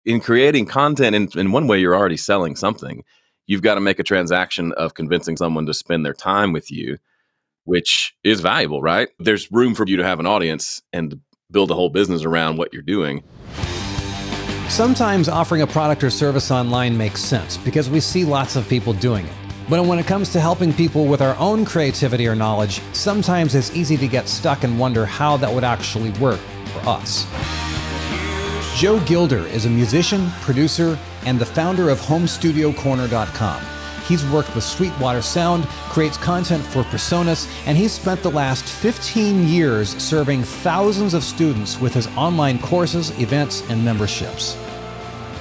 in creating content, in one way, you're already selling something. You've got to make a transaction of convincing someone to spend their time with you, which is valuable, right? There's room for you to have an audience and build a whole business around what you're doing. Sometimes offering a product or service online makes sense because we see lots of people doing it. But when it comes to helping people with our own creativity or knowledge, sometimes it's easy to get stuck and wonder how that would actually work for us. Joe Gilder is a musician, producer, and the founder of HomeStudioCorner.com. He's worked with Sweetwater Sound, creates content for Personas, and he's spent the last 15 years serving thousands of students with his online courses, events, and memberships.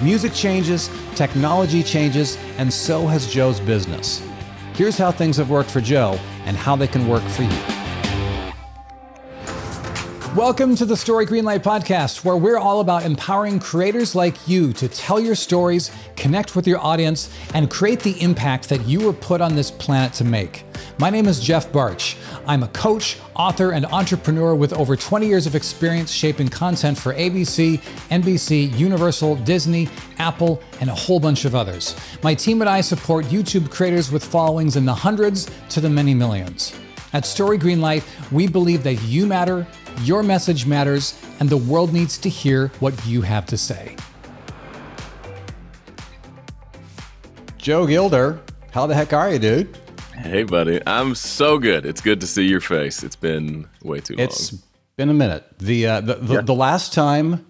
Music changes, technology changes, and so has Joe's business. Here's how things have worked for Joe and how they can work for you. Welcome to the Story Greenlight podcast, where we're all about empowering creators like you to tell your stories, connect with your audience, and create the impact that you were put on this planet to make. My name is Jeff Barch. I'm a coach, author, and entrepreneur with over 20 years of experience shaping content for ABC, NBC, Universal, Disney, Apple, and a whole bunch of others. My team and I support YouTube creators with followings in the hundreds to the many millions. At Story Greenlight, we believe that you matter, your message matters, and the world needs to hear what you have to say. Joe Gilder, how the heck are you, dude? Hey, buddy. I'm so good. It's good to see your face. It's been way too long. It's been a minute. The last time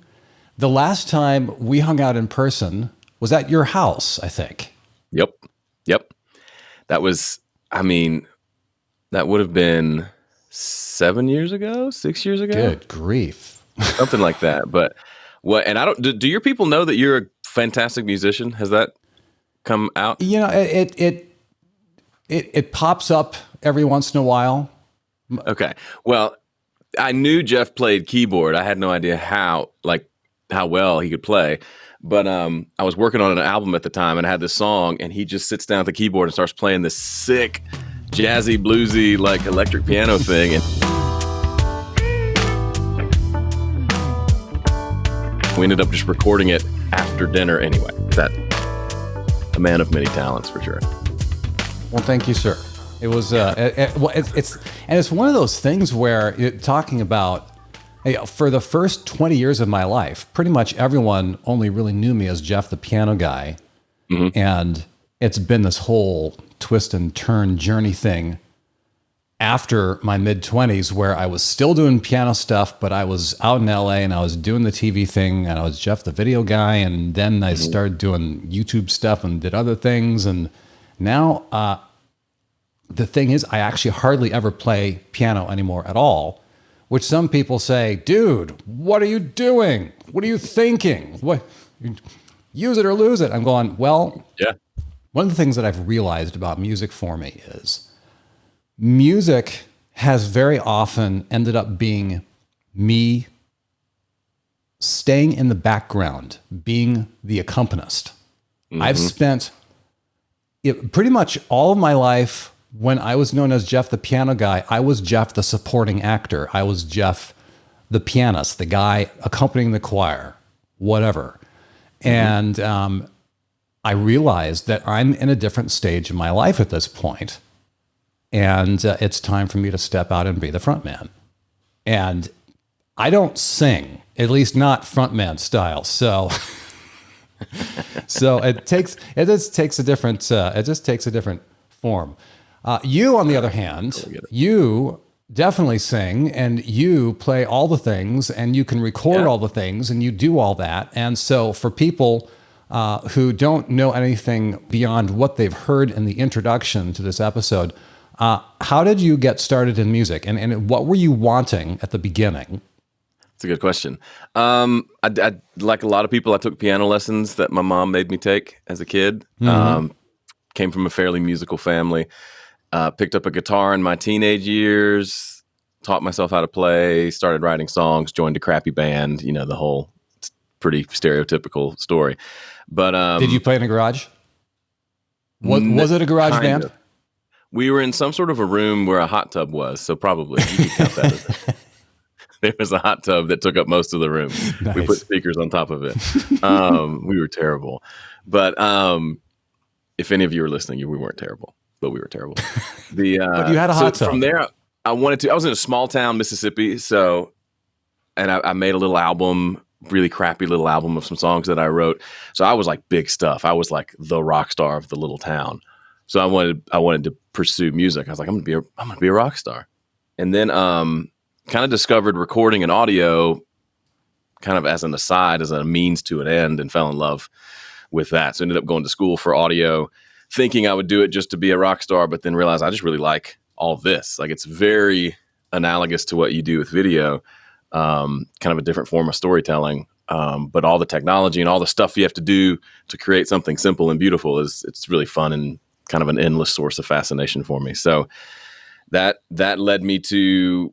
we hung out in person was at your house, I think. Yep. That was, that would have been 6 years ago? Good grief. Something like that. But what, and I don't, do your people know that you're a fantastic musician? Has that come out? You know, it pops up every once in a while. Okay. Well, I knew Jeff played keyboard. I had no idea how well he could play. But I was working on an album at the time and I had this song, and he just sits down at the keyboard and starts playing this sick, jazzy, bluesy, like electric piano thing. And we ended up just recording it after dinner anyway. That a man of many talents for sure. Well, thank you, sir. It was it's one of those things where talking about, for the first 20 years of my life, pretty much everyone only really knew me as Jeff the piano guy. Mm-hmm. And it's been this whole twist and turn journey thing after my mid-20s where I was still doing piano stuff, but I was out in LA and I was doing the TV thing and I was Jeff the video guy. And then I started doing YouTube stuff and did other things. And now the thing is, I actually hardly ever play piano anymore at all, which some people say, dude, what are you doing? What are you thinking? What? Use it or lose it. I'm going, well, yeah. One of the things that I've realized about music for me is music has very often ended up being me staying in the background, being the accompanist. Mm-hmm. I've spent pretty much all of my life, when I was known as Jeff the piano guy, I was Jeff the supporting actor. I was Jeff the pianist, the guy accompanying the choir, whatever. Mm-hmm. And I realized that I'm in a different stage in my life at this point, and it's time for me to step out and be the front man. And I don't sing, at least not frontman style. So it just takes a different form. You, on the other hand, you definitely sing and you play all the things and you can record all the things and you do all that. And so for people who don't know anything beyond what they've heard in the introduction to this episode, how did you get started in music and what were you wanting at the beginning? It's a good question. I like a lot of people, I took piano lessons that my mom made me take as a kid. Mm-hmm. Came from a fairly musical family. Picked up a guitar in my teenage years, taught myself how to play, started writing songs, joined a crappy band, the whole pretty stereotypical story. But did you play in a garage? Was it a garage band? Of. We were in some sort of a room where a hot tub was, so probably you could count that as there was a hot tub that took up most of the room. Nice. We put speakers on top of it. We were terrible. But if any of you were listening, we weren't terrible, but we were terrible. But you had a hot tub. From there, I was in a small town, Mississippi. And I made a little album, really crappy little album of some songs that I wrote. So I was like big stuff. I was like the rock star of the little town. So I wanted to pursue music. I was like, I'm gonna be a rock star. And then kind of discovered recording and audio kind of as an aside, as a means to an end, and fell in love with that. So I ended up going to school for audio, thinking I would do it just to be a rock star, but then realized I just really like all this. Like, it's very analogous to what you do with video. Kind of a different form of storytelling, but all the technology and all the stuff you have to do to create something simple and beautiful it's really fun and kind of an endless source of fascination for me. So that led me to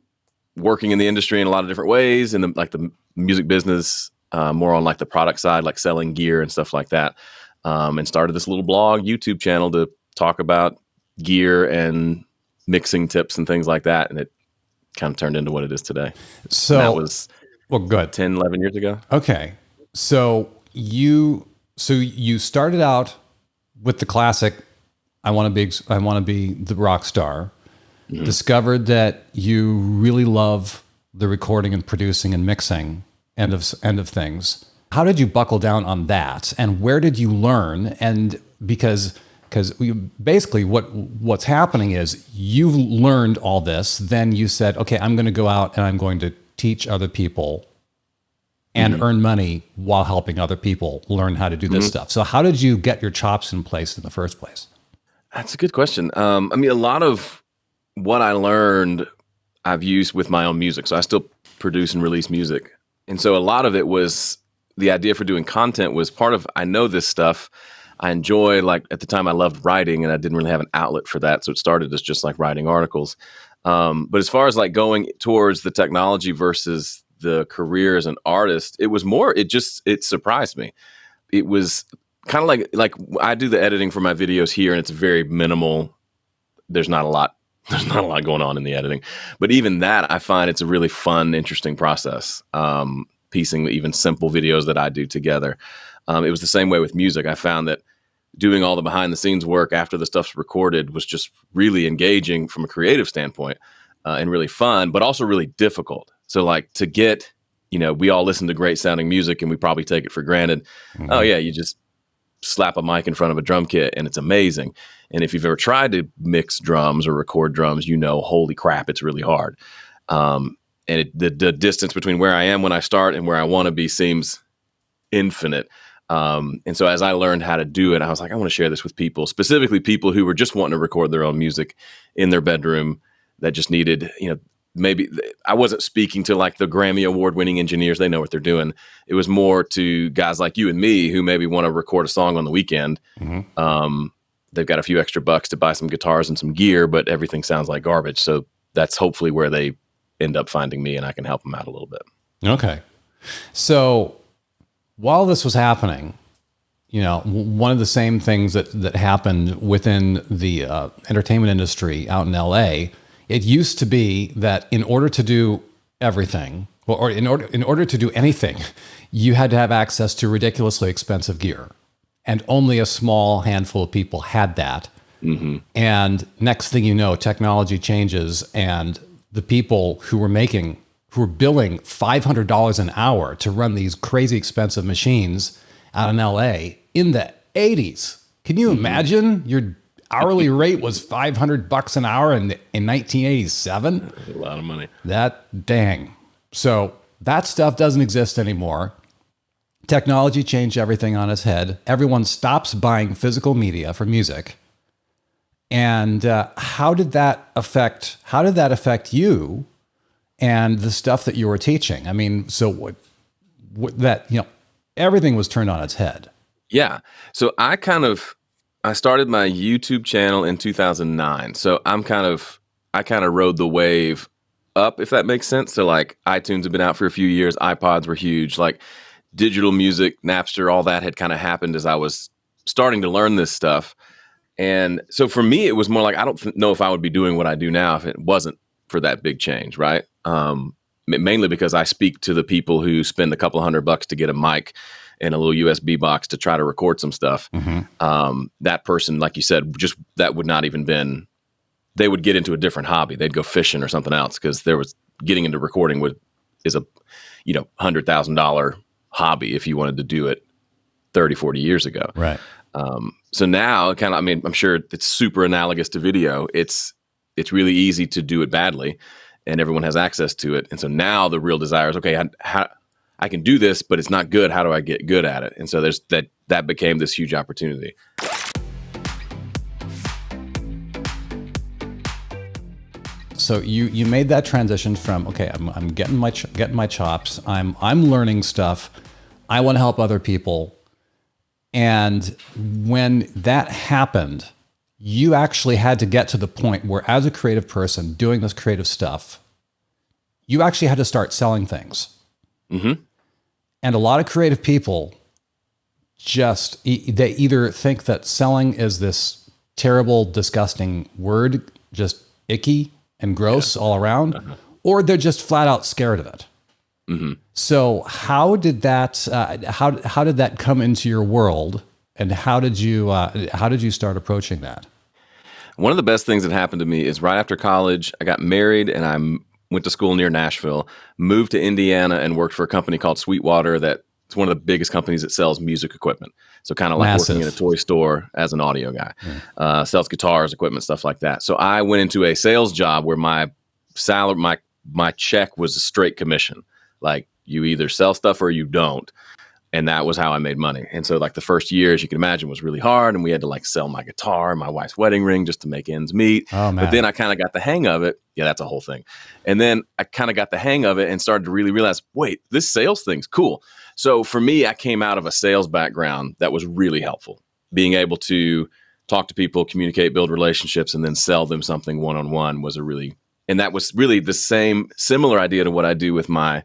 working in the industry in a lot of different ways, in the music business, more on like the product side, like selling gear and stuff like that, and started this little blog, YouTube channel to talk about gear and mixing tips and things like that, and it kind of turned into what it is today. So that was good 10, 11 years ago. Okay. So you started out with the classic, I want to be the rock star. Mm-hmm. Discovered that you really love the recording and producing and mixing end of things. How did you buckle down on that, and where did you learn? And because basically what's happening is you've learned all this, then you said, okay, I'm going to go out and I'm going to teach other people and earn money while helping other people learn how to do this stuff. So how did you get your chops in place in the first place? That's a good question. I mean, a lot of what I learned I've used with my own music. So I still produce and release music. And so a lot of it was, the idea for doing content was part of, I know this stuff. I enjoy, like, at the time I loved writing, and I didn't really have an outlet for that. So it started as just like writing articles. But as far as like going towards the technology versus the career as an artist, it was more, it surprised me. It was kind of like I do the editing for my videos here, and it's very minimal. There's not a lot going on in the editing, but even that, I find it's a really fun, interesting process. Piecing even simple videos that I do together. It was the same way with music. I found that doing all the behind the scenes work after the stuff's recorded was just really engaging from a creative standpoint, and really fun, but also really difficult. So like to get, we all listen to great sounding music and we probably take it for granted. Mm-hmm. Oh yeah, you just slap a mic in front of a drum kit and it's amazing. And if you've ever tried to mix drums or record drums, holy crap, it's really hard. And the distance between where I am when I start and where I want to be seems infinite. And so as I learned how to do it, I was like, I want to share this with people, specifically people who were just wanting to record their own music in their bedroom that just needed, maybe I wasn't speaking to like the Grammy award winning engineers. They know what they're doing. It was more to guys like you and me who maybe want to record a song on the weekend. Mm-hmm. They've got a few extra bucks to buy some guitars and some gear, but everything sounds like garbage. So that's hopefully where they end up finding me, and I can help them out a little bit. Okay. So while this was happening, one of the same things that happened within the entertainment industry out in LA, it used to be that in order to do everything, or in order to do anything, you had to have access to ridiculously expensive gear. And only a small handful of people had that. Mm-hmm. And next thing you know, technology changes, and the people who were billing $500 an hour to run these crazy expensive machines out in LA in the 80s. Can you imagine your hourly rate was $500 an hour in 1987? A lot of money. Dang. So that stuff doesn't exist anymore. Technology changed everything on its head. Everyone stops buying physical media for music. And how did that affect you and the stuff that you were teaching? I mean, so everything was turned on its head. Yeah. So I started my YouTube channel in 2009. So I kind of rode the wave up, if that makes sense. So like iTunes had been out for a few years. iPods were huge. Like digital music, Napster, all that had kind of happened as I was starting to learn this stuff. And so for me, it was more like, I don't know if I would be doing what I do now if it wasn't for that big change, right? mainly because I speak to the people who spend a couple $100 to get a mic and a little USB box to try to record some stuff. That person, like you said, just that would not even been, they would get into a different hobby. They'd go fishing or something else, because there was getting into recording is a, $100,000 hobby if you wanted to do it 30, 40 years ago. Right. So now I'm sure it's super analogous to video. It's really easy to do it badly and everyone has access to it. And so now the real desire is, okay, how I can do this, but it's not good. How do I get good at it? And so there's that became this huge opportunity. So you made that transition from, okay, I'm getting my chops. I'm learning stuff. I want to help other people. And when that happened, you actually had to get to the point where, as a creative person doing this creative stuff, you actually had to start selling things. Mm-hmm. And a lot of creative people they either think that selling is this terrible, disgusting word, just icky and gross all around, or they're just flat out scared of it. Mm-hmm. So how did that how did that come into your world, and how did you start approaching that? One of the best things that happened to me is right after college, I got married and I went to school near Nashville, moved to Indiana and worked for a company called Sweetwater that's one of the biggest companies that sells music equipment. So kind of like Massive. working in a toy store as an audio guy, sells guitars, equipment, stuff like that. So I went into a sales job where my salary, my check was a straight commission. Like, you either sell stuff or you don't. And that was how I made money. And so like the first year, as you can imagine, was really hard. And we had to like sell my guitar and my wife's wedding ring just to make ends meet. Oh, man. But then I kind of got the hang of it. Yeah, that's a whole thing. And then I kind of got the hang of it and started to really realize, wait, this sales thing's cool. So for me, I came out of a sales background that was really helpful. Being able to talk to people, communicate, build relationships, and then sell them something one-on-one and that was really the similar idea to what I do with my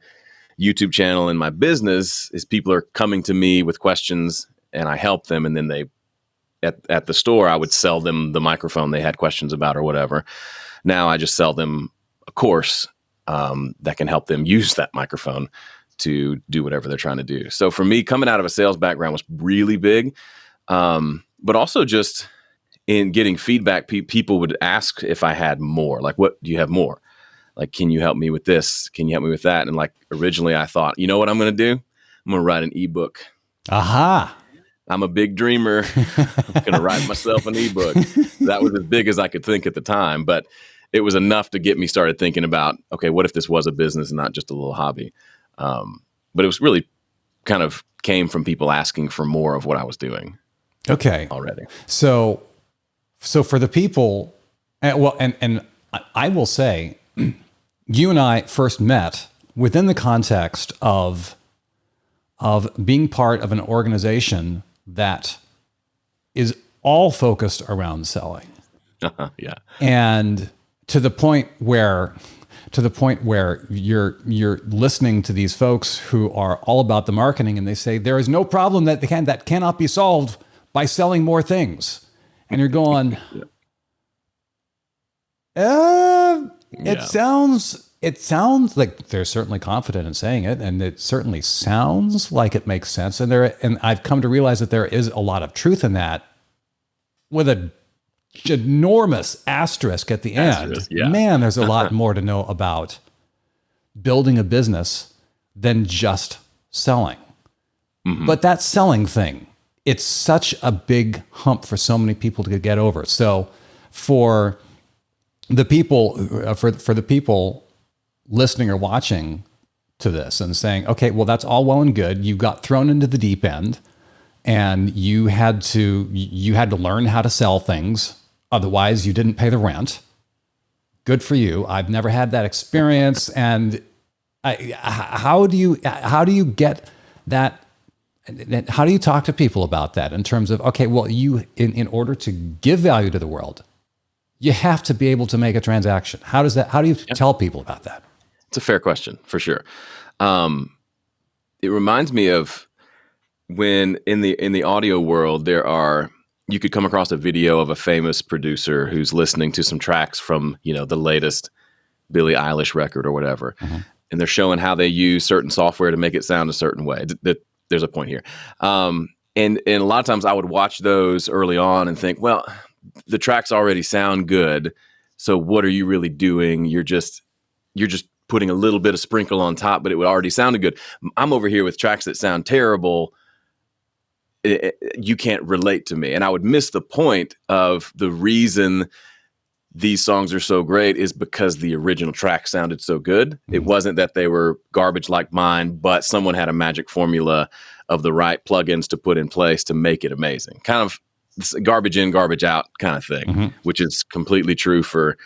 YouTube channel and my business. Is people are coming to me with questions and I help them. And then they, at the store, I would sell them the microphone they had questions about or whatever. Now I just sell them a course that can help them use that microphone to do whatever they're trying to do. So for me, coming out of a sales background was really big. But also just in getting feedback, people would ask if I had more, like, what do you have more? Like, can you help me with this? Can you help me with that? And like, originally I thought, you know what I'm going to do? I'm going to write an ebook. Aha. I'm a big dreamer. I'm going to write myself an ebook. That was as big as I could think at the time, but it was enough to get me started thinking about, okay, what if this was a business and not just a little hobby? But it was really kind of came from people asking for more of what I was doing. Okay. Already. So for the people, and I will say, you and I first met within the context of being part of an organization that is all focused around selling. Yeah. And to the point where you're listening to these folks who are all about the marketing, and they say there is no problem that cannot be solved by selling more things. And you're going, It sounds like they're certainly confident in saying it, and it certainly sounds like it makes sense. And I've come to realize that there is a lot of truth in that, with a enormous asterisk at the end. Yeah. Man, there's a lot more to know about building a business than just selling. Mm-hmm. But that selling thing, it's such a big hump for so many people to get over. So for the people, for the people listening or watching to this and saying, okay, well, that's all well and good. You got thrown into the deep end and you had to learn how to sell things. Otherwise you didn't pay the rent. Good for you. I've never had that experience. And how do you get that? How do you talk to people about that in terms of, okay, well, you, in order to give value to the world, you have to be able to make a transaction. How do you tell people about that? It's a fair question, for sure. It reminds me of when in the audio world, you could come across a video of a famous producer who's listening to some tracks from, the latest Billie Eilish record or whatever. Mm-hmm. and they're showing how they use certain software to make it sound a certain way. There's a point here. And a lot of times I would watch those early on and think, well, the tracks already sound good. So what are you really doing? You're just putting a little bit of sprinkle on top, but it would already sounded good. I'm over here with tracks that sound terrible. You can't relate to me. And I would miss the point of the reason these songs are so great is because the original track sounded so good. Mm-hmm. It wasn't that they were garbage like mine, but someone had a magic formula of the right plugins to put in place to make it amazing. Kind of garbage in, garbage out kind of thing, mm-hmm. which is completely true for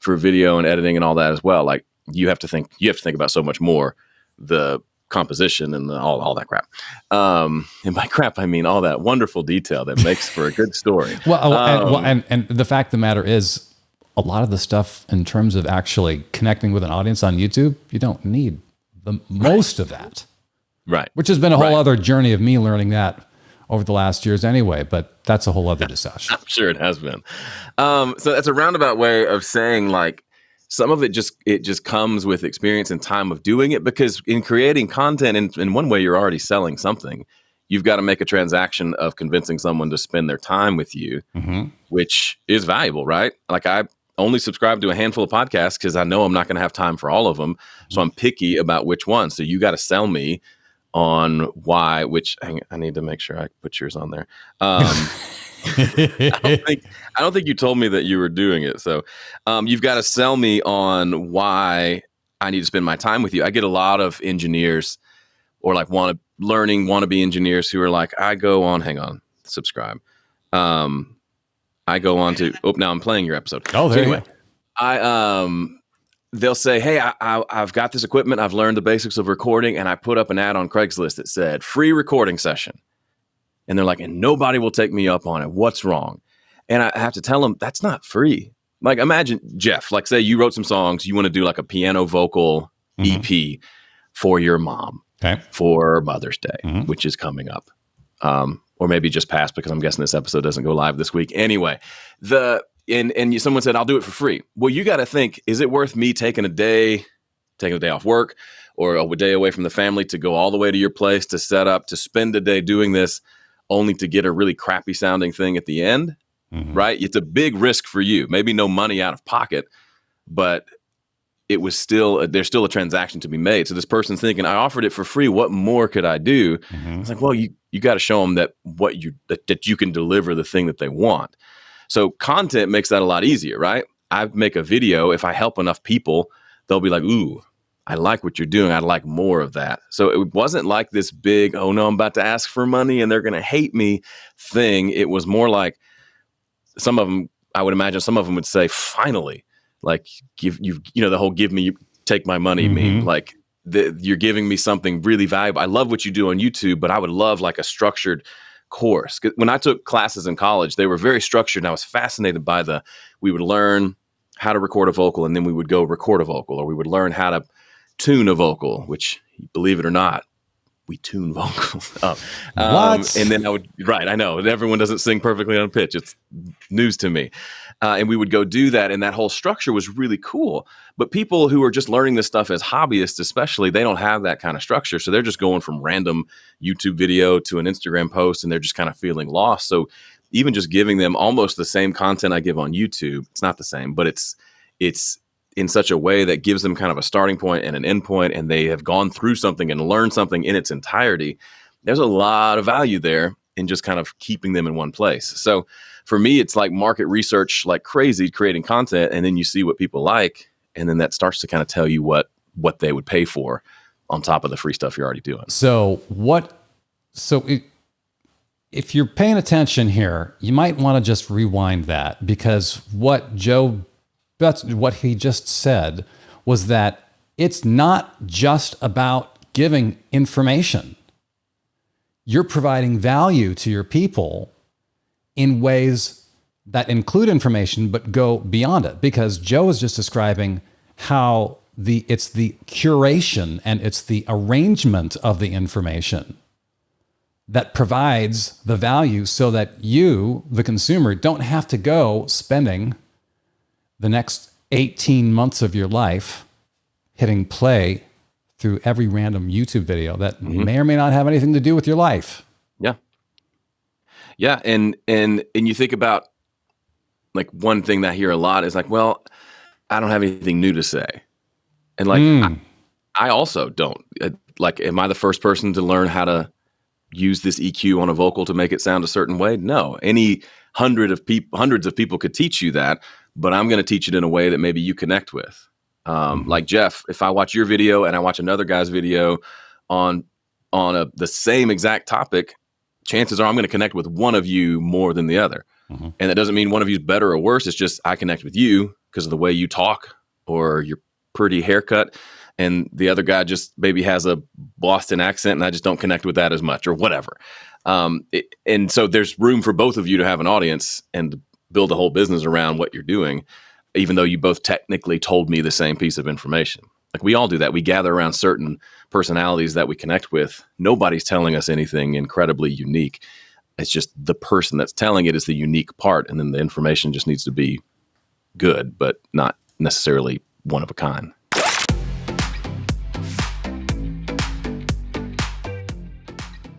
video and editing and all that as well. Like you have to think about so much more, the composition and all that crap. And by crap, I mean all that wonderful detail that makes for a good story. And the fact of the matter is, a lot of the stuff in terms of actually connecting with an audience on YouTube, you don't need most of that. Right. Which has been a whole other journey of me learning that over the last years anyway, but that's a whole other discussion. I'm sure it has been. So that's a roundabout way of saying, like, some of it just comes with experience and time of doing it, because in creating content, in one way, you're already selling something. You've got to make a transaction of convincing someone to spend their time with you, mm-hmm. which is valuable, right? Like I only subscribe to a handful of podcasts because I know I'm not going to have time for all of them. So I'm picky about which one. So you got to sell me on why, I need to make sure I put yours on there. I don't think you told me that you were doing it. So you've got to sell me on why I need to spend my time with you. I get a lot of engineers or like wannabe engineers who are like, subscribe. I go on to, now I'm playing your episode. Oh, there you go. They'll say, hey, I've got this equipment. I've learned the basics of recording. And I put up an ad on Craigslist that said free recording session. And they're like, and nobody will take me up on it. What's wrong? And I have to tell them that's not free. Like imagine Jeff, like say you wrote some songs. You want to do like a piano vocal mm-hmm. EP for your mom for Mother's Day, mm-hmm. which is coming up. Or maybe just passed because I'm guessing this episode doesn't go live this week. Anyway, someone said, I'll do it for free. Well, you got to think, is it worth me taking a day off work or a day away from the family to go all the way to your place to set up, to spend a day doing this only to get a really crappy sounding thing at the end, mm-hmm. right? It's a big risk for you. Maybe no money out of pocket, but it was there's still a transaction to be made. So this person's thinking, I offered it for free. What more could I do? Mm-hmm. It's like, well, you got to show them that that you can deliver the thing that they want. So content makes that a lot easier, right? I make a video. If I help enough people, they'll be like, ooh, I like what you're doing. I'd like more of that. So it wasn't like this big, oh no, I'm about to ask for money and they're going to hate me thing. It was more like some of them, I would imagine some of them would say, finally, like the whole give me, take my money mm-hmm. meme, like you're giving me something really valuable. I love what you do on YouTube, but I would love like a structured course. When I took classes in college, they were very structured. And I was fascinated by we would learn how to record a vocal and then we would go record a vocal, or we would learn how to tune a vocal, which, believe it or not, we tune vocals up. What? And then I know everyone doesn't sing perfectly on pitch. It's news to me. And we would go do that. And that whole structure was really cool. But people who are just learning this stuff as hobbyists, especially, they don't have that kind of structure. So they're just going from random YouTube video to an Instagram post, and they're just kind of feeling lost. So even just giving them almost the same content I give on YouTube, it's not the same, but it's in such a way that gives them kind of a starting point and an end point, and they have gone through something and learned something in its entirety. There's a lot of value there in just kind of keeping them in one place. So for me, it's like market research like crazy, creating content, and then you see what people like, and then that starts to kind of tell you what they would pay for on top of the free stuff you're already doing. If you're paying attention here, you might want to just rewind that, because what he just said was that it's not just about giving information. You're providing value to your people in ways that include information but go beyond it, because Joe is just describing how it's the curation and it's the arrangement of the information that provides the value, so that you, the consumer, don't have to go spending the next 18 months of your life hitting play through every random YouTube video that may or may not have anything to do with your life. Yeah. Yeah. And you think about, like, one thing that I hear a lot is like, well, I don't have anything new to say. And like, I also don't. Like, am I the first person to learn how to use this EQ on a vocal to make it sound a certain way? No. Any hundreds of people could teach you that, but I'm going to teach it in a way that maybe you connect with. Like Jeff, if I watch your video and I watch another guy's video on the same exact topic, chances are I'm going to connect with one of you more than the other. And that doesn't mean one of you is better or worse. It's just I connect with you because of the way you talk or your pretty haircut. And the other guy just maybe has a Boston accent and I just don't connect with that as much or whatever. And so there's room for both of you to have an audience and build a whole business around what you're doing, even though you both technically told me the same piece of information. Like, we all do that. We gather around certain personalities that we connect with. Nobody's telling us anything incredibly unique. It's just the person that's telling it is the unique part. And then the information just needs to be good, but not necessarily one of a kind.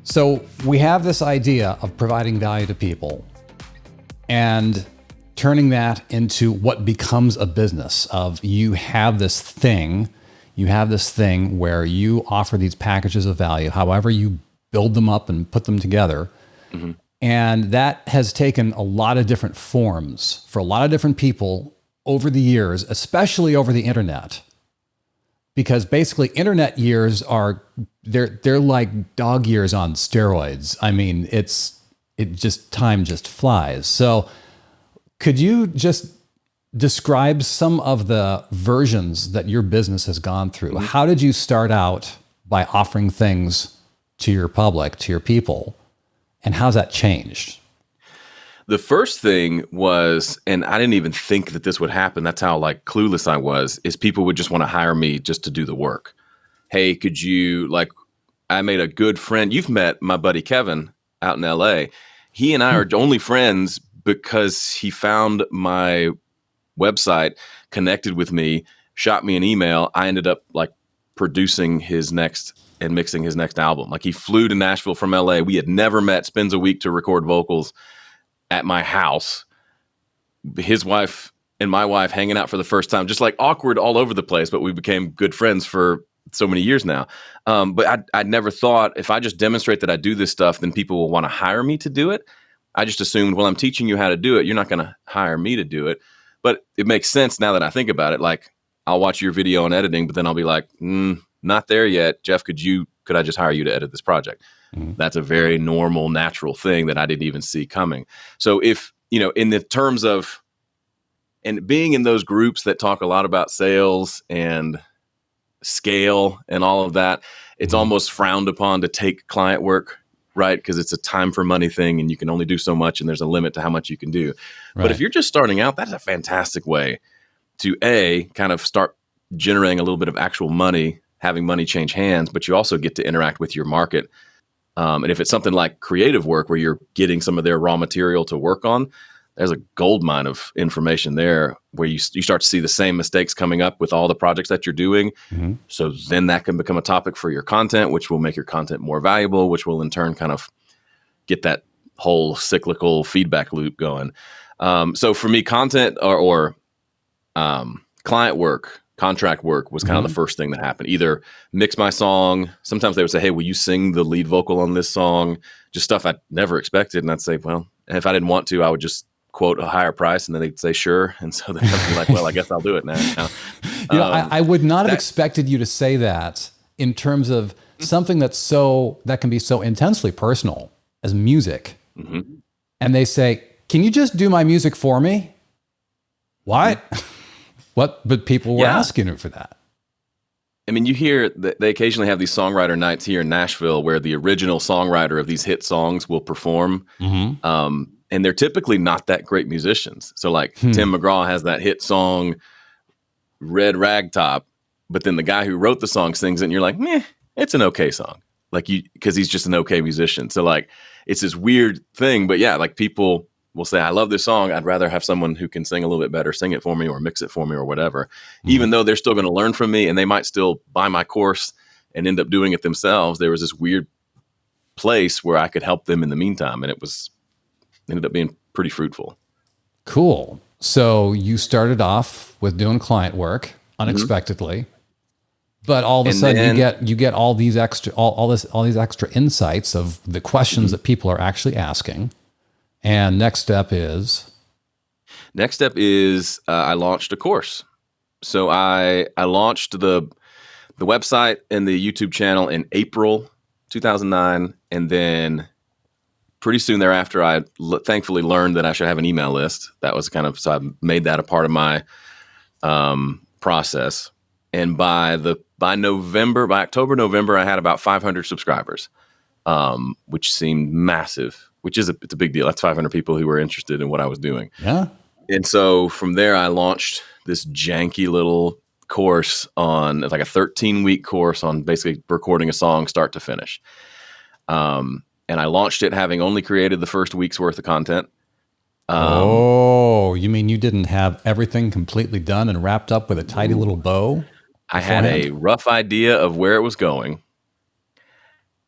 So we have this idea of providing value to people and turning that into what becomes a business of you have this thing where you offer these packages of value, however you build them up and put them together. And that has taken a lot of different forms for a lot of different people over the years, especially over the internet. Because basically internet years they're like dog years on steroids. I mean, time just flies. So could you just describe some of the versions that your business has gone through? How did you start out by offering things to your public, to your people? And how's that changed? The first thing was, and I didn't even think that this would happen. That's how like clueless I was, is people would just want to hire me just to do the work. Hey, could you, like, I made a good friend. You've met my buddy Kevin out in LA. He and I are only friends because he found my website, connected with me, shot me an email. I ended up like producing his next and mixing his next album. Like, he flew to Nashville from LA. We had never met, spends a week to record vocals at my house. His wife and my wife hanging out for the first time, just like awkward all over the place, but we became good friends for so many years now. But I never thought if I just demonstrate that I do this stuff, then people will want to hire me to do it. I just assumed, well, I'm teaching you how to do it. You're not going to hire me to do it. But it makes sense now that I think about it. Like, I'll watch your video on editing, but then I'll be like, not there yet. Jeff, could I just hire you to edit this project? That's a very normal, natural thing that I didn't even see coming. So if, in the terms of, and being in those groups that talk a lot about sales and scale and all of that, it's almost frowned upon to take client work, right? Because it's a time for money thing and you can only do so much and there's a limit to how much you can do. Right. But if you're just starting out, that's a fantastic way to kind of start generating a little bit of actual money, having money change hands, but you also get to interact with your market. And if it's something like creative work where you're getting some of their raw material to work on, there's a gold mine of information there where you start to see the same mistakes coming up with all the projects that you're doing. So then that can become a topic for your content, which will make your content more valuable, which will in turn kind of get that whole cyclical feedback loop going. So for me, content or client work, contract work was kind of the first thing that happened. Either mix my song. Sometimes they would say, hey, will you sing the lead vocal on this song? Just stuff I never expected. And I'd say, well, if I didn't want to, I would just quote a higher price. And then they'd say, sure. And so then I'd be like, well, I guess I'll do it now. I would not have expected you to say that in terms of something that can be so intensely personal as music. And they say, can you just do my music for me? What? What? But people were asking her for that. I mean, you hear that they occasionally have these songwriter nights here in Nashville where the original songwriter of these hit songs will perform. And they're typically not that great musicians. So like Tim McGraw has that hit song, Red Ragtop, but then the guy who wrote the song sings it and you're like, meh, it's an okay song. Like because he's just an okay musician. So like, it's this weird thing, but yeah, like people will say, I love this song. I'd rather have someone who can sing a little bit better, sing it for me or mix it for me or whatever, even though they're still going to learn from me and they might still buy my course and end up doing it themselves, there was this weird place where I could help them in the meantime. And ended up being pretty fruitful. Cool. So you started off with doing client work unexpectedly, but all of a sudden you get all these extra, all these extra insights of the questions that people are actually asking. And next step is I launched a course. So I launched the website and the YouTube channel in April 2009, and then pretty soon thereafter, I thankfully learned that I should have an email list. That was so I made that a part of my process. And by October, November, I had about 500 subscribers, which seemed massive. It's a big deal. That's 500 people who were interested in what I was doing. Yeah. And so from there, I launched this janky little course it's like a 13-week course on basically recording a song start to finish. And I launched it having only created the first week's worth of content. You mean you didn't have everything completely done and wrapped up with a tidy little bow? I had a rough idea of where it was going,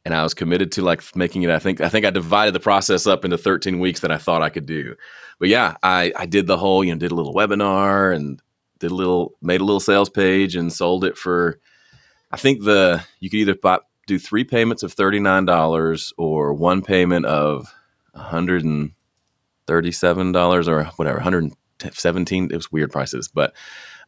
and I was committed to making it. I think I divided the process up into 13 weeks that I thought I could do. But yeah, I did the whole, did a little webinar and made a little sales page and sold it for, I think you could either do 3 payments of $39 or 1 payment of $137 or whatever, 117. It was weird prices, but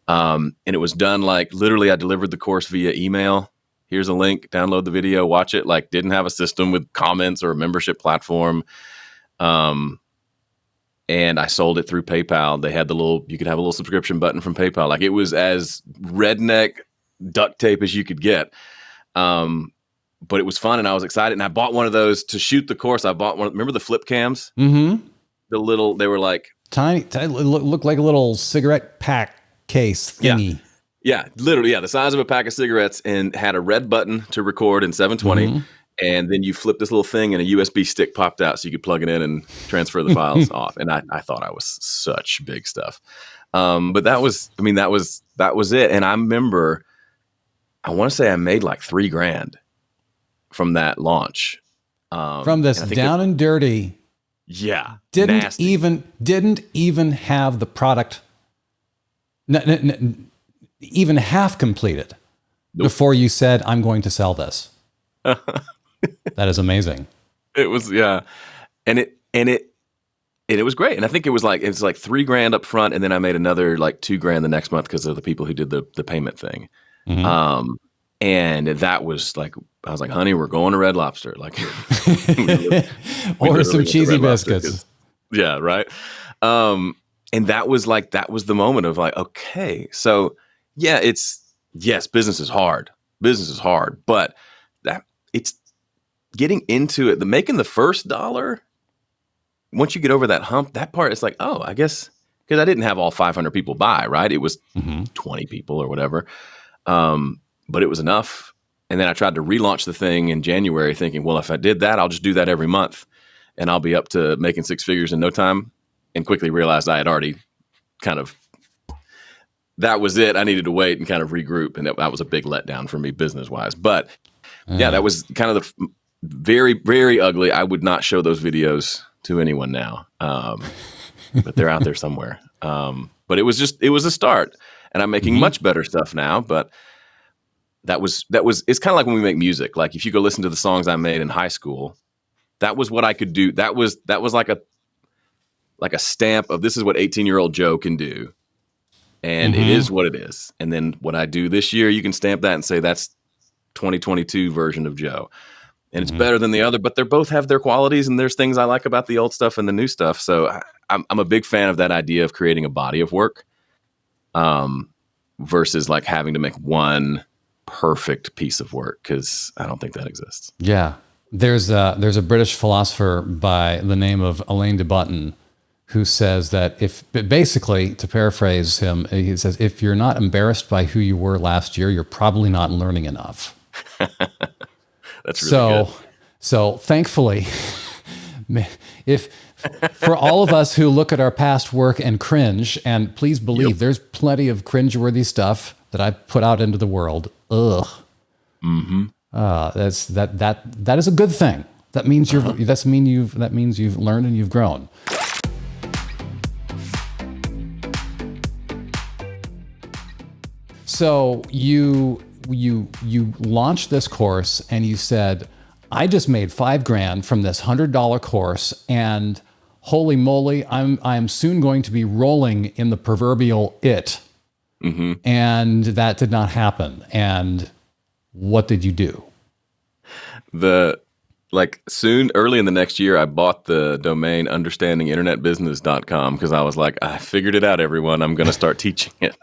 and it was done literally I delivered the course via email. Here's a link, download the video, watch it. Didn't have a system with comments or a membership platform. And I sold it through PayPal. They had you could have a little subscription button from PayPal. It was as redneck duct tape as you could get. But it was fun, and I was excited. And I bought one of those to shoot the course. I bought one. Remember the flip cams? Mm-hmm. They were tiny, looked like a little cigarette pack case thingy. Yeah, literally, the size of a pack of cigarettes, and had a red button to record in 720. And then you flip this little thing, and a USB stick popped out, so you could plug it in and transfer the files off. And I thought I was such big stuff. But that was it. And I remember, I want to say I made $3,000 from that launch. From this down and dirty. Yeah. Didn't nasty. even have the product even half completed before you said, I'm going to sell this. That is amazing. It was, yeah. And it was great. And I think it was $3,000 up front. And then I made another $2,000 the next month because of the people who did the payment thing. Mm-hmm. And that was I was like, honey, we're going to Red Lobster. Order some cheesy biscuits. Yeah. Right. And that was the moment of okay, so yeah, business is hard. But it's getting into it, making the first dollar. Once you get over that hump, that part, it's I guess, because I didn't have all 500 people buy, right? It was 20 people or whatever. But it was enough. And then I tried to relaunch the thing in January thinking, well, if I did that, I'll just do that every month and I'll be up to making 6 figures in no time. And quickly realized I had already that was it. I needed to wait and kind of regroup. And that was a big letdown for me business wise. But yeah, that was kind of the very, very ugly. I would not show those videos to anyone now. But they're out there somewhere. But it was a start, and I'm making much better stuff now. But it's kind of like when we make music. If you go listen to the songs I made in high school, that was what I could do. That was like a stamp of this is what 18-year-old Joe can do. And it is what it is. And then what I do this year, you can stamp that and say that's 2022 version of Joe. And it's better than the other, but they both have their qualities, and there's things I like about the old stuff and the new stuff. So I'm a big fan of that idea of creating a body of work versus having to make one perfect piece of work, because I don't think that exists. Yeah. There's a British philosopher by the name of Alain de Botton who says that basically, to paraphrase him, he says, if you're not embarrassed by who you were last year, you're probably not learning enough. That's really good. So thankfully, if for all of us who look at our past work and cringe, and please believe there's plenty of cringeworthy stuff that I've put out into the world. Ugh. That is a good thing. That means that means you've learned and you've grown. So you launched this course and you said, I just made $5,000 from this $100 course, and holy moly, I'm soon going to be rolling in the proverbial it. And that did not happen. And what did you do? Early in the next year, I bought the domain understandinginternetbusiness.com because I was like, I figured it out, everyone. I'm going to start teaching it.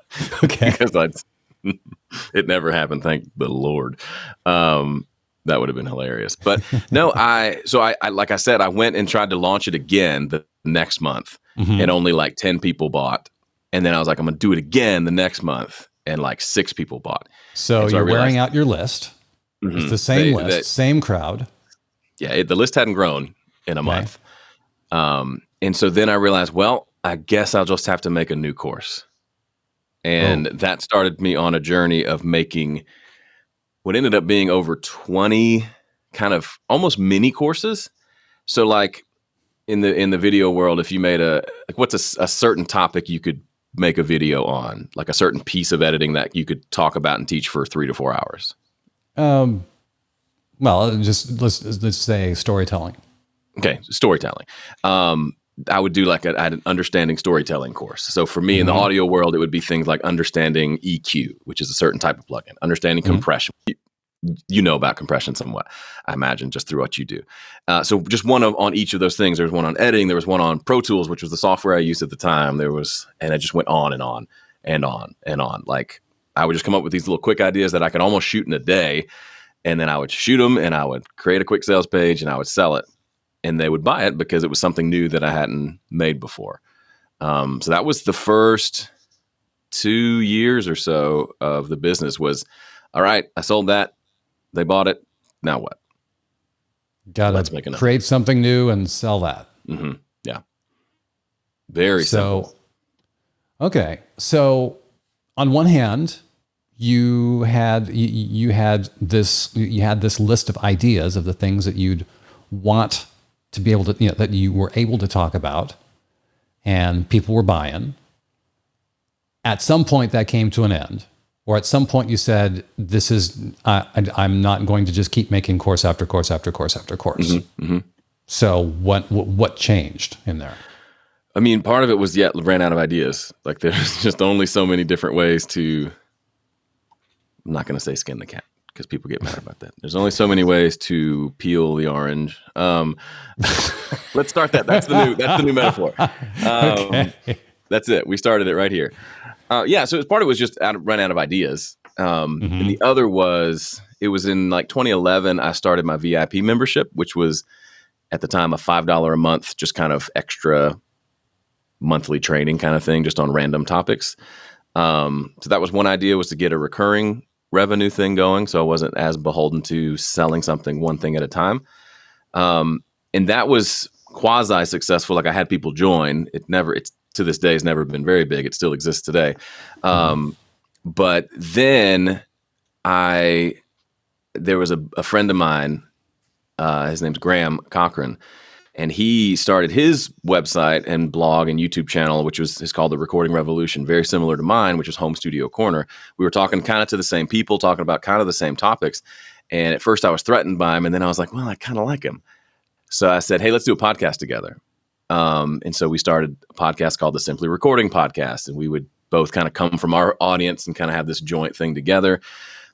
Okay. Because it never happened. Thank the Lord. That would have been hilarious. But no, I like I said, I went and tried to launch it again the next month, and only like 10 people bought. And then I was like, I'm going to do it again the next month, and like 6 people bought. So you're wearing out your list. It's the same list, same crowd. Yeah, the list hadn't grown in a month. And so then I realized, well, I guess I'll just have to make a new course. And that started me on a journey of making what ended up being over 20 kind of almost mini courses. So like in the video world, if you made what's a certain topic you could make a video on, like a certain piece of editing that you could talk about and teach for 3 to 4 hours? Well, just let's say storytelling. Okay, storytelling. I would do an understanding storytelling course. So for me in the audio world, it would be things like understanding EQ, which is a certain type of plugin, understanding compression. You know about compression somewhat, I imagine, just through what you do. So just one on each of those things. There was one on editing. There was one on Pro Tools, which was the software I used at the time. And it just went on and on and on and on. Like I would just come up with these little quick ideas that I could almost shoot in a day. And then I would shoot them and I would create a quick sales page and I would sell it. And they would buy it because it was something new that I hadn't made before. So that was the first 2 years or so of the business was, all right, I sold that. They bought it. Now what? Got to create something new and sell that. Yeah. Very simple. Okay. So on one hand, you had this list of ideas of the things that you'd want to be able to, that you were able to talk about, and people were buying. At some point that came to an end, or at some point you said, this is, I'm not going to just keep making course after course after course after course. So what changed in there? I mean, part of it was, ran out of ideas. Like there's just only so many different ways to, I'm not going to say skin the cat because people get mad about that. There's only so many ways to peel the orange. Let's start that. That's the new metaphor. Okay. That's it. We started it right here. So part of it was just run out of ideas. And the other was, it was in like 2011, I started my VIP membership, which was at the time a $5 a month, just kind of extra monthly training kind of thing, just on random topics. So that was one idea, was to get a recurring revenue thing going. So I wasn't as beholden to selling something one thing at a time. And that was quasi successful. Like I had people join. It's to this day has never been very big. It still exists today. But then there was a friend of mine, his name's Cochrane, and he started his website and blog and YouTube channel, which is called The Recording Revolution, very similar to mine, which is Home Studio Corner. We were talking kind of to the same people, talking about kind of the same topics. And at first I was threatened by him. And then I was like, well, I kind of like him. So I said, hey, let's do a podcast together. And so we started a podcast called the Simply Recording Podcast. And we would both kind of come from our audience and kind of have this joint thing together.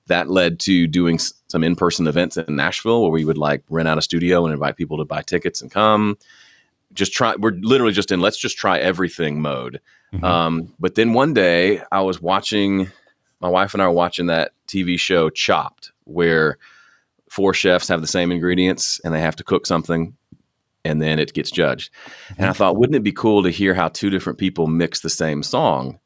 That led to doing some in-person events in Nashville where we would like rent out a studio and invite people to buy tickets and come. We're literally just in let's just try everything mode. But then one day my wife and I were watching that TV show Chopped, where 4 chefs have the same ingredients and they have to cook something and then it gets judged. And I thought, wouldn't it be cool to hear how 2 different people mix the same song?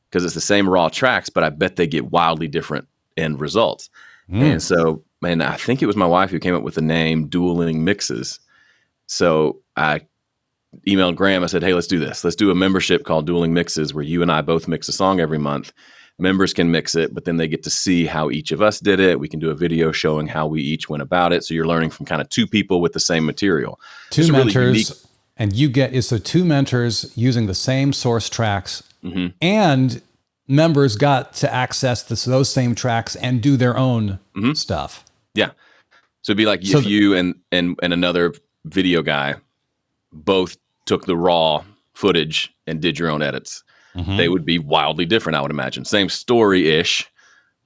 Because it's the same raw tracks, but I bet they get wildly different end results. And so, I think it was my wife who came up with the name Dueling Mixes. So I emailed Graham. I said, hey, let's do this. Let's do a membership called Dueling Mixes where you and I both mix a song every month. Members can mix it, but then they get to see how each of us did it. We can do a video showing how we each went about it. So you're learning from kind of two people with the same material. Two mentors, and you get so two mentors using the same source tracks, and members got to access those same tracks and do their own stuff. Yeah. So it'd be like if you and another video guy both took the raw footage and did your own edits. They would be wildly different, I would imagine. Same story-ish,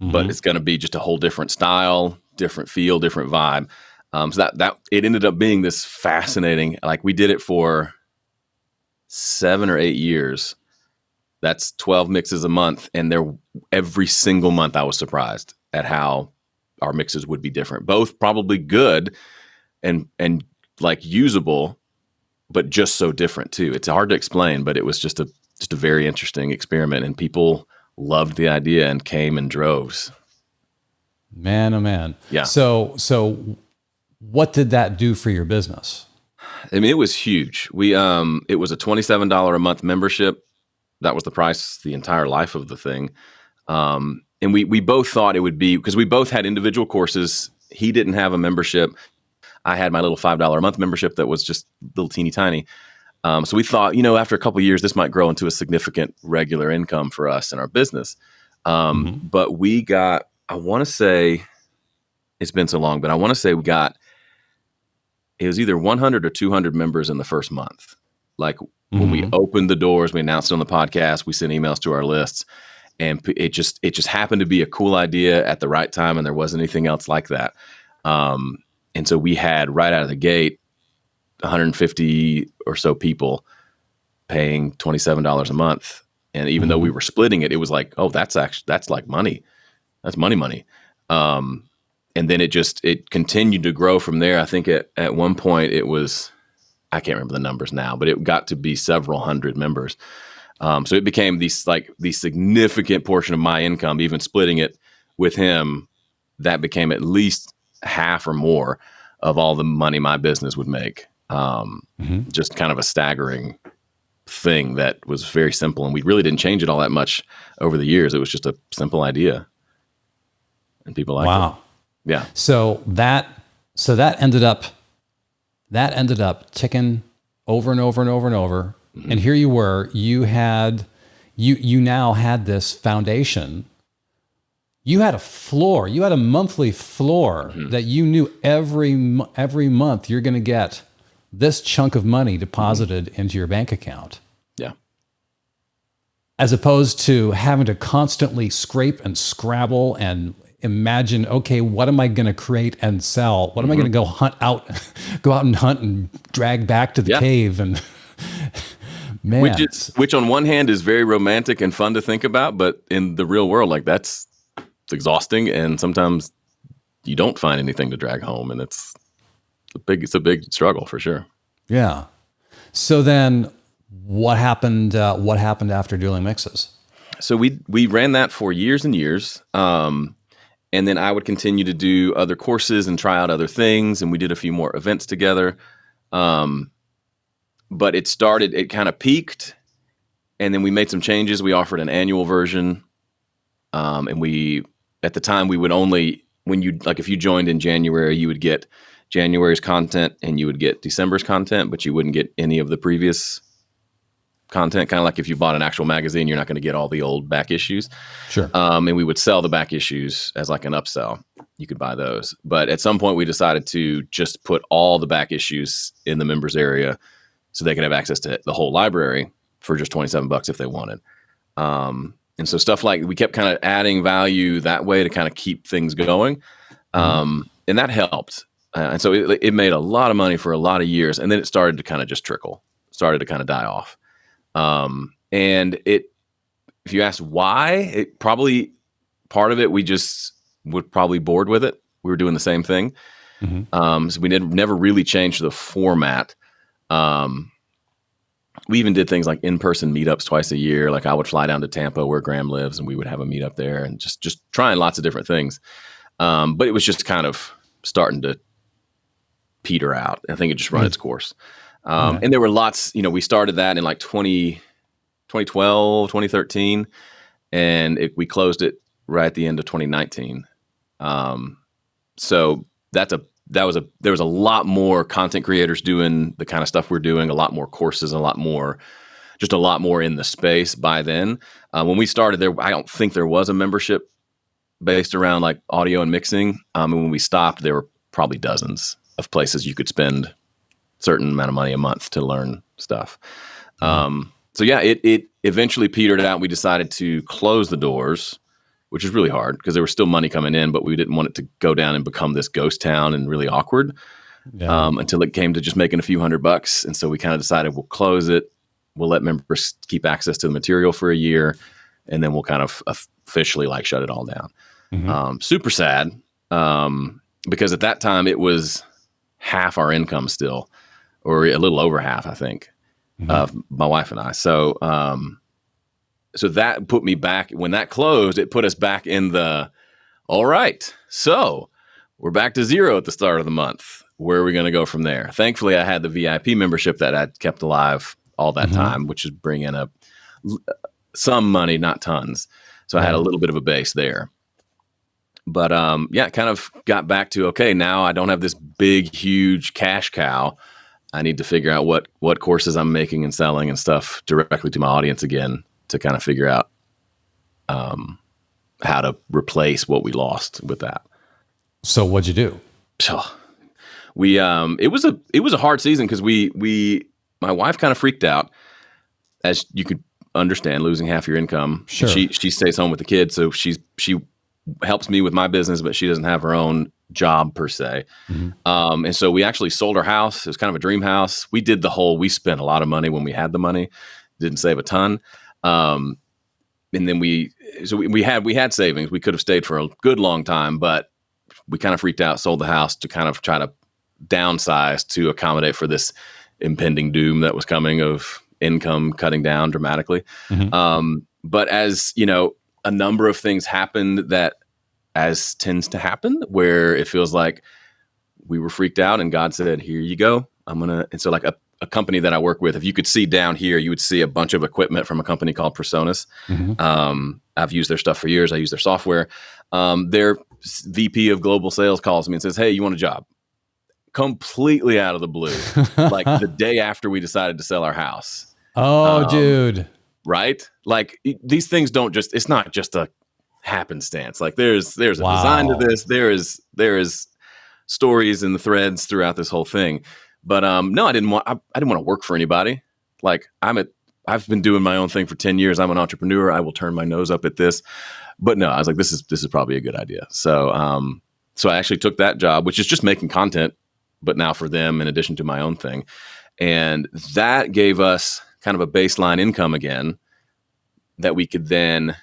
but it's going to be just a whole different style, different feel, different vibe. So that it ended up being this fascinating. Like we did it for 7 or 8 years. That's 12 mixes a month, and every single month I was surprised at how our mixes would be different. Both probably good and like usable, but just so different too. It's hard to explain, but it was just a very interesting experiment, and people loved the idea and came in droves. Man, oh man. Yeah. So what did that do for your business? I mean, it was huge. It was a $27 a month membership. That was the price the entire life of the thing. And we both thought it would be, because we both had individual courses. He didn't have a membership. I had my little $5 a month membership that was just little teeny tiny. So we thought, after a couple of years, this might grow into a significant regular income for us in our business. But we got, I want to say, it's been so long, but I want to say it was either 100 or 200 members in the first month. Like when we opened the doors, we announced it on the podcast, we sent emails to our lists, and it just happened to be a cool idea at the right time, and there wasn't anything else like that. And so we had right out of the gate 150 or so people paying $27 a month. And even though we were splitting it, it was like, oh, that's like money. That's money. And then it continued to grow from there. I think at one point it was, I can't remember the numbers now, but it got to be several hundred members. So it became the significant portion of my income, even splitting it with him, that became at least half or more of all the money my business would make. Just kind of a staggering thing that was very simple, and we really didn't change it all that much over the years. It was just a simple idea, and people liked it. Yeah. So that ended up ticking over and over and over and over. And here you were, you now had this foundation. You had a floor, you had a monthly floor that you knew every month you're going to get this chunk of money deposited into your bank account. Yeah. As opposed to having to constantly scrape and scrabble and imagine, okay, what am I going to create and sell? What am I going to go out and hunt and drag back to the cave? And man, which on one hand is very romantic and fun to think about, but in the real world, like it's exhausting, and sometimes you don't find anything to drag home, and it's a big struggle for sure. Yeah. So then what happened after Dueling Mixes? So we ran that for years and years. And then I would continue to do other courses and try out other things. And we did a few more events together. But it kind of peaked, and then we made some changes. We offered an annual version. And at the time we would only, if you joined in January, you would get January's content and you would get December's content, but you wouldn't get any of the previous content. Kind of like if you bought an actual magazine, you're not going to get all the old back issues. Sure. And we would sell the back issues as like an upsell. You could buy those. But at some point we decided to just put all the back issues in the members area so they could have access to the whole library for just $27 if they wanted. And so stuff like we kept kind of adding value that way to kind of keep things going. And that helped. And so it made a lot of money for a lot of years. And then it started to kind of just trickle, started to kind of die off. And if you ask why, it probably, part of it, we just were probably bored with it. We were doing the same thing. So we never really changed the format. We even did things like in-person meetups twice a year. Like I would fly down to Tampa where Graham lives, and we would have a meetup there, and just trying lots of different things. But it was just kind of starting to peter out. I think it just run its course. And there were lots, we started that in like 2012, 2013. and we closed it right at the end of 2019. So there was a lot more content creators doing the kind of stuff we're doing, a lot more courses, a lot more in the space by then. When we started there, I don't think there was a membership based around like audio and mixing. And when we stopped, there were probably dozens of places you could spend a certain amount of money a month to learn stuff. So yeah, it eventually petered out. We decided to close the doors, which is really hard because there was still money coming in, but we didn't want it to go down and become this ghost town and really awkward until it came to just making a few $100. And so we kind of decided we'll close it. We'll let members keep access to the material for a year, and then we'll kind of officially like shut it all down. Super sad because at that time it was half our income still, or a little over half, I think, of my wife and I. So so that put me back when that closed. It put us back in the all right. So we're back to zero at the start of the month. Where are we going to go from there? Thankfully, I had the VIP membership that I'd kept alive all that time, which is bringing up some money, not tons. So I had a little bit of a base there. But yeah, kind of got back to, okay, now I don't have this big, huge cash cow. I need to figure out what courses I'm making and selling and stuff directly to my audience again to kind of figure out how to replace what we lost with that. So what'd you do? So we it was a hard season because my wife kind of freaked out, as you could understand, losing half your income. Sure. She stays home with the kids, so she helps me with my business, but she doesn't have her own job per se. And so we actually sold our house. It was kind of a dream house. We we spent a lot of money when we had the money, didn't save a ton. And then we had savings. We could have stayed for a good long time, but we kind of freaked out, sold the house to kind of try to downsize to accommodate for this impending doom that was coming of income cutting down dramatically. But as you know, a number of things happened that, as tends to happen, where it feels like we were freaked out and God said, here you go. And so like a company that I work with, if you could see down here, you would see a bunch of equipment from a company called Personas. I've used their stuff for years. I use their software. Their VP of global sales calls me and says, hey, you want a job? Completely out of the blue. Like the day after we decided to sell our house. Oh, dude. Right? Like these things it's not just a happenstance. Like there's a design to this. There is stories and the threads throughout this whole thing. But no, I didn't want to work for anybody. Like I've been doing my own thing for 10 years. I'm an entrepreneur. I will turn my nose up at this. But no, I was like, this is probably a good idea. So so I actually took that job, which is just making content, but now for them in addition to my own thing. And that gave us kind of a baseline income again that we could then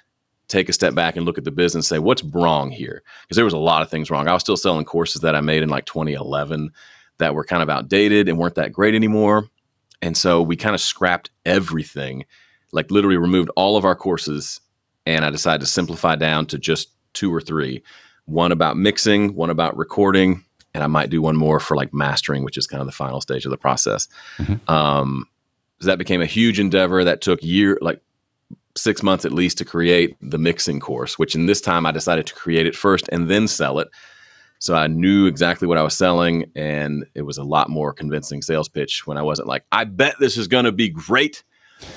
take a step back and look at the business and say, what's wrong here? Because there was a lot of things wrong. I was still selling courses that I made in like 2011 that were kind of outdated and weren't that great anymore. And so we kind of scrapped everything, like literally removed all of our courses. And I decided to simplify down to just 2 or 3, one about mixing, one about recording, and I might do one more for like mastering, which is kind of the final stage of the process. So that became a huge endeavor that took like 6 months at least to create the mixing course, which in this time I decided to create it first and then sell it. So I knew exactly what I was selling, and it was a lot more convincing sales pitch when I wasn't like, I bet this is going to be great.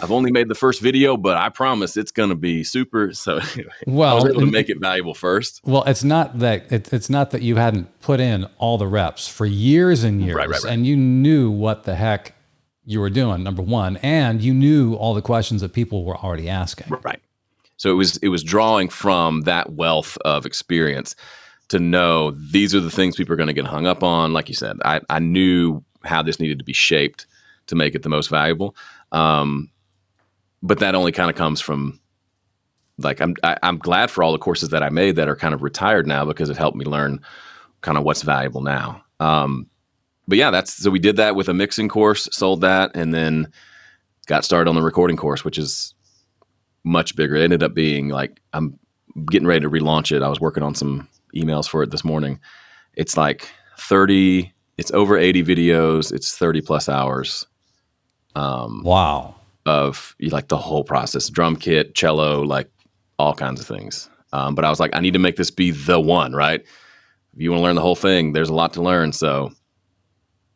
I've only made the first video, but I promise it's going to be super. So anyway, I was able to make it valuable first. Well, it's not that you hadn't put in all the reps for years and years, right. And you knew what the heck you were doing, number one, and you knew all the questions that people were already asking. Right. So it was drawing from that wealth of experience to know these are the things people are going to get hung up on. Like you said, I knew how this needed to be shaped to make it the most valuable. But that only kind of comes from like, I'm glad for all the courses that I made that are kind of retired now because it helped me learn kind of what's valuable now. But yeah, so we did that with a mixing course, sold that, and then got started on the recording course, which is much bigger. It ended up being like, I'm getting ready to relaunch it. I was working on some emails for it this morning. It's like it's over 80 videos. It's 30 plus hours. Wow. Of like the whole process, drum kit, cello, like all kinds of things. But I was like, I need to make this be the one, right? If you want to learn the whole thing, there's a lot to learn. So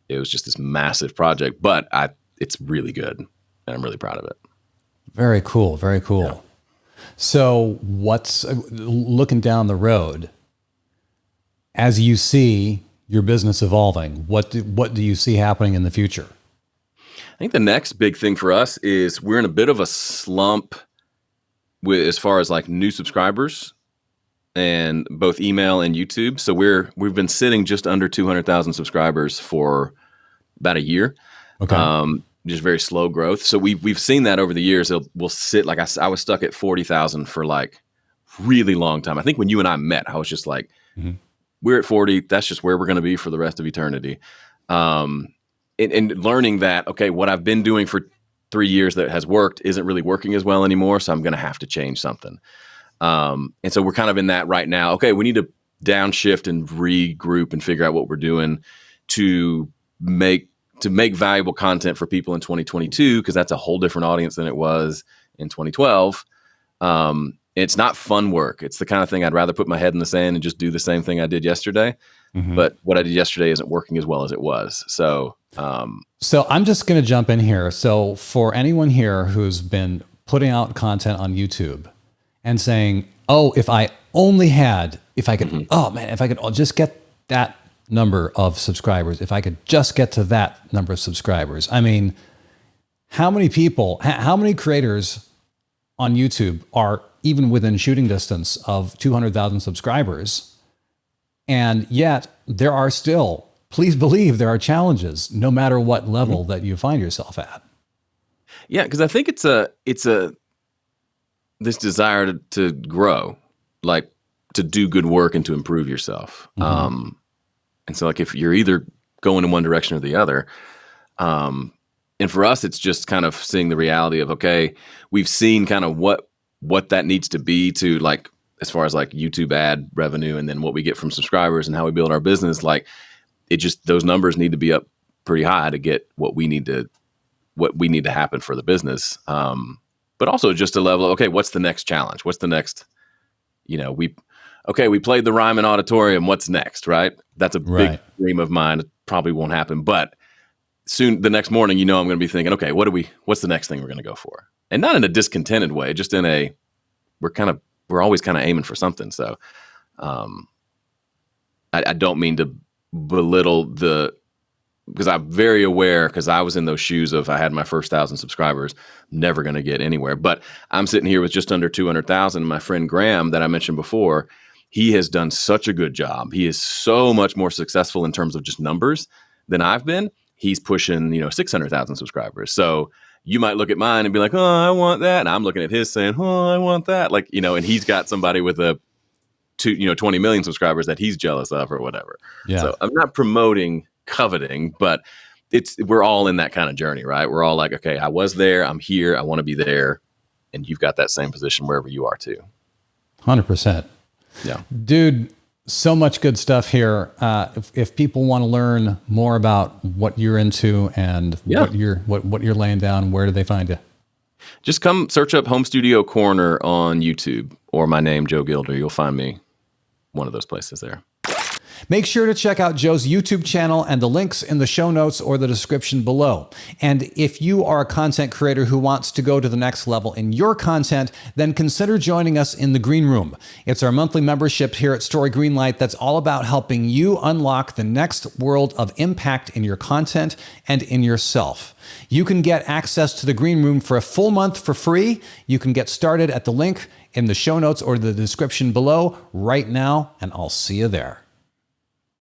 it was just this massive project, but it's really good, and I'm really proud of it. Very cool. Very cool. Yeah. So what's looking down the road as you see your business evolving? What do you see happening in the future? I think the next big thing for us is we're in a bit of a slump with as far as like new subscribers and both email and YouTube. So we've been sitting just under 200,000 subscribers for about a year. Okay. Just very slow growth. So we've seen that over the years. We'll sit like I was stuck at 40,000 for like really long time. I think when you and I met, I was just like, we're at 40. That's just where we're going to be for the rest of eternity. And learning that, okay, what I've been doing for 3 years that has worked isn't really working as well anymore. So I'm going to have to change something. And so we're kind of in that right now. Okay, we need to downshift and regroup and figure out what we're doing to make valuable content for people in 2022, because that's a whole different audience than it was in 2012. It's not fun work. It's the kind of thing I'd rather put my head in the sand and just do the same thing I did yesterday. But what I did yesterday isn't working as well as it was. So I'm just going to jump in here. So for anyone here who's been putting out content on YouTube and saying, oh, if I could just get that number of subscribers, if I could just get to that number of subscribers. I mean, how many creators on YouTube are even within shooting distance of 200,000 subscribers? And yet there are still, please believe there are challenges no matter what level that you find yourself at. Yeah, because I think it's this desire to grow, like to do good work and to improve yourself. And so like if you're either going in one direction or the other, and for us, it's just kind of seeing the reality of, okay, we've seen kind of what that needs to be to like, as far as like YouTube ad revenue and then what we get from subscribers and how we build our business, like those numbers need to be up pretty high to get what we need to happen for the business. But also just a level of, okay, what's the next challenge? What's the next, we played the Ryman Auditorium. What's next, right? That's a big dream of mine. It probably won't happen, but soon, the next morning, I'm going to be thinking, okay, what's the next thing we're going to go for? And not in a discontented way, just in a, we're always kind of aiming for something. So, I don't mean to belittle because I'm very aware, because I was in those shoes of I had my first 1,000 subscribers, never going to get anywhere. But I'm sitting here with just under 200,000. My friend Graham that I mentioned before, he has done such a good job. He is so much more successful in terms of just numbers than I've been. He's pushing, 600,000 subscribers. So you might look at mine and be like, oh, I want that. And I'm looking at his saying, oh, I want that. Like, and he's got somebody with 20 million subscribers that he's jealous of or whatever. Yeah. So I'm not promoting coveting, but we're all in that kind of journey, right? We're all like, okay, I was there, I'm here, I want to be there. And you've got that same position wherever you are too. 100%. Yeah. Dude, so much good stuff here. If people want to learn more about what you're into and what you're laying down, where do they find you? Just come search up Home Studio Corner on YouTube or my name, Joe Gilder. You'll find me one of those places there. Make sure to check out Joe's YouTube channel and the links in the show notes or the description below. And if you are a content creator who wants to go to the next level in your content, then consider joining us in the Green Room. It's our monthly membership here at Story Greenlight that's all about helping you unlock the next world of impact in your content and in yourself. You can get access to the Green Room for a full month for free. You can get started at the link in the show notes or the description below right now, and I'll see you there.